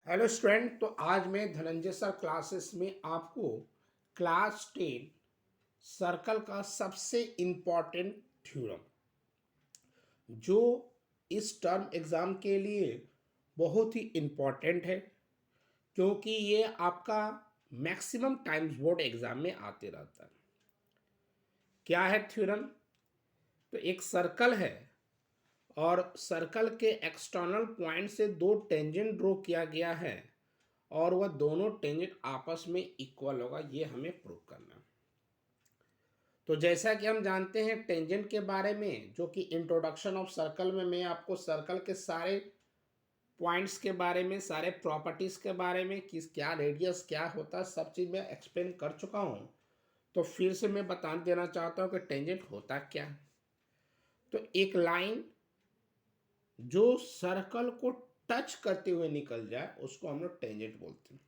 Hello student. तो आज मैं धनंजय सर क्लासेस में आपको क्लास 10 सर्कल का सबसे इम्पॉर्टेंट थ्योरम जो इस टर्म एग्ज़ाम के लिए बहुत ही इम्पॉर्टेंट है, क्योंकि ये आपका मैक्सिमम टाइम्स बोर्ड एग्ज़ाम में आते रहता है। क्या है थ्योरम? तो एक सर्कल है और सर्कल के एक्सटर्नल पॉइंट से दो टेंजेंट ड्रॉ किया गया है और वह दोनों टेंजेंट आपस में इक्वल होगा, ये हमें प्रूव करना है। तो जैसा कि हम जानते हैं टेंजेंट के बारे में, जो कि इंट्रोडक्शन ऑफ सर्कल में मैं आपको सर्कल के सारे पॉइंट्स के बारे में, सारे प्रॉपर्टीज़ के बारे में, किस क्या रेडियस क्या होता है, सब चीज़ मैं एक्सप्लेन कर चुका हूँ। तो फिर से मैं बता देना चाहता हूँ कि टेंजेंट होता क्या है। तो एक लाइन जो सर्कल को टच करते हुए निकल जाए उसको हम लोग टेंजेंट बोलते हैं।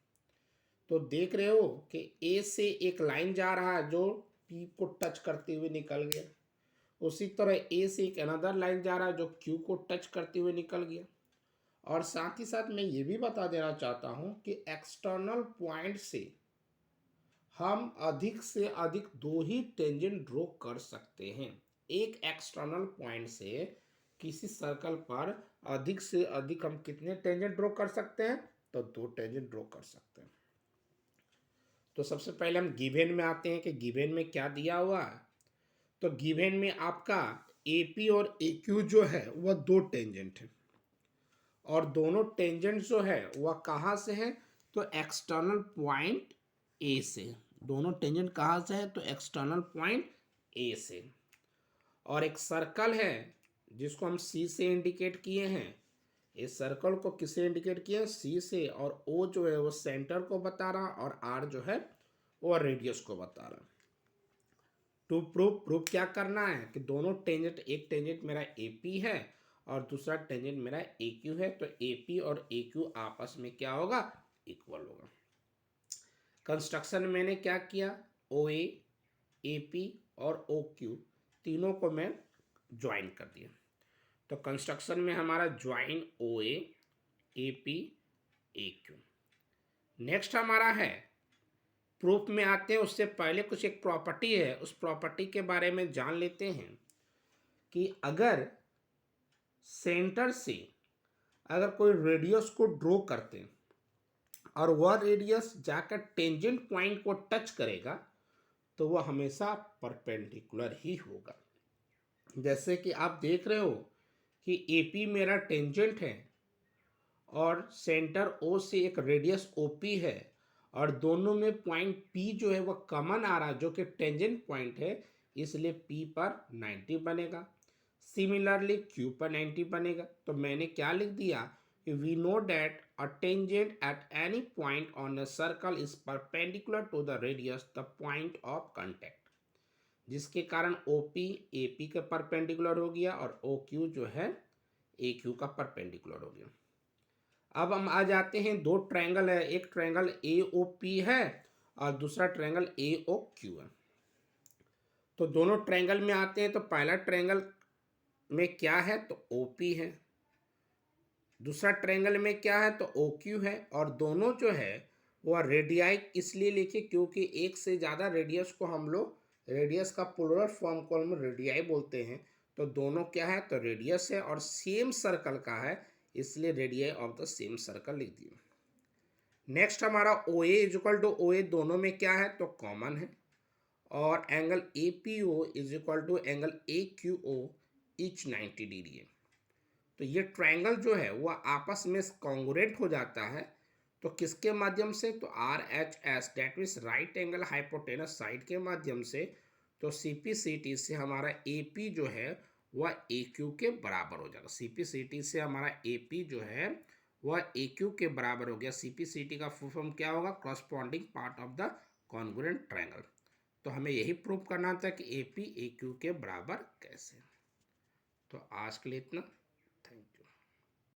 तो देख रहे हो कि ए से एक लाइन जा रहा है जो पी को टच करते हुए निकल गया। उसी तरह ए से एक अनदर लाइन जा रहा है जो क्यू को टच करते हुए निकल गया। और साथ ही साथ मैं ये भी बता देना चाहता हूँ कि एक्सटर्नल पॉइंट से हम अधिक से अधिक दो ही टेंजेंट ड्रॉ कर सकते हैं। एक एक्सटर्नल पॉइंट से किसी सर्कल पर अधिक से अधिक हम कितने टेंजेंट ड्रॉ कर सकते हैं? तो दो टेंजेंट ड्रॉ कर सकते हैं। तो सबसे पहले हम गिवन में आते हैं कि गिवन में क्या दिया हुआ है। तो गिवन में आपका ए और ए क्यू जो है वह दो टेंजेंट है और दोनों टेंजेंट जो है वह कहाँ से है? तो एक्सटर्नल पॉइंट ए से। दोनों टेंजेंट कहाँ से है? तो एक्सटर्नल पॉइंट ए से। और एक सर्कल है जिसको हम सी से इंडिकेट किए हैं। इस सर्कल को किससे इंडिकेट किया? सी से। और ओ जो है वो सेंटर को बता रहा और आर जो है वो रेडियस को बता रहा। टू प्रूफ क्या करना है कि दोनों टेंजेंट, एक टेंजेंट मेरा ए पी है और दूसरा टेंजेंट मेरा ए क्यू है। तो ए पी और ए क्यू आपस में क्या होगा? इक्वल होगा। कंस्ट्रक्शन में मैंने क्या किया? ओ ए पी और ओ क्यू तीनों को मैं ज्वाइन कर दिया। तो कंस्ट्रक्शन में हमारा join O A P A Q. Next हमारा है प्रूफ में आते हैं। उससे पहले कुछ एक प्रॉपर्टी है, उस प्रॉपर्टी के बारे में जान लेते हैं कि अगर सेंटर से अगर कोई रेडियस को ड्रॉ करते हैं और वह रेडियस जाकर टेंजेंट पॉइंट को टच करेगा तो वह हमेशा परपेंडिकुलर ही होगा। जैसे कि आप देख रहे हो कि AP मेरा टेंजेंट है और सेंटर O से एक रेडियस OP है और दोनों में पॉइंट P जो है वह कॉमन आ रहा है जो कि टेंजेंट पॉइंट है, इसलिए P पर 90 बनेगा। सिमिलरली Q पर 90 बनेगा। तो मैंने क्या लिख दिया कि we know that a tangent at any point on a circle is perpendicular to the radius the point of contact, जिसके कारण OP AP का परपेंडिकुलर हो गया और OQ जो है AQ का परपेंडिकुलर हो गया। अब हम आ जाते हैं, दो ट्रायंगल है, एक ट्रायंगल AOP है और दूसरा ट्रायंगल AOQ है। तो दोनों ट्रायंगल में आते हैं। तो पहला ट्रायंगल में क्या है? तो OP है। दूसरा ट्रायंगल में क्या है? तो OQ है। और दोनों जो है वह रेडियाई इसलिए लिखे क्योंकि एक से ज़्यादा रेडियस को हम लोग, रेडियस का प्लुरल फॉर्म को हम रेडियाई बोलते हैं। तो दोनों क्या है? तो रेडियस है और सेम सर्कल का है, इसलिए radii of the same circle लिख दिए। नेक्स्ट हमारा ओ ए इजिकल टू ओ ए, दोनों में क्या है? तो कॉमन है। और angle A P O is equal to angle A Q O, each 90 degree है। तो ये ट्रायंगल जो है वह आपस में कॉन्ग्रुएंट हो जाता है। तो किसके माध्यम से? तो R H S, that means right angle hypotenuse side के माध्यम से। तो सी पी सी टी से हमारा ए पी जो है वह ए क्यू के बराबर हो जाएगा। सी पी सी टी से हमारा ए पी जो है वह ए क्यू के बराबर हो गया। सी पी सी टी का फुल फॉर्म क्या होगा? Corresponding part of the congruent triangle. तो हमें यही प्रूव करना था कि ए पी ए क्यू के बराबर कैसे। तो आज के लिए इतना।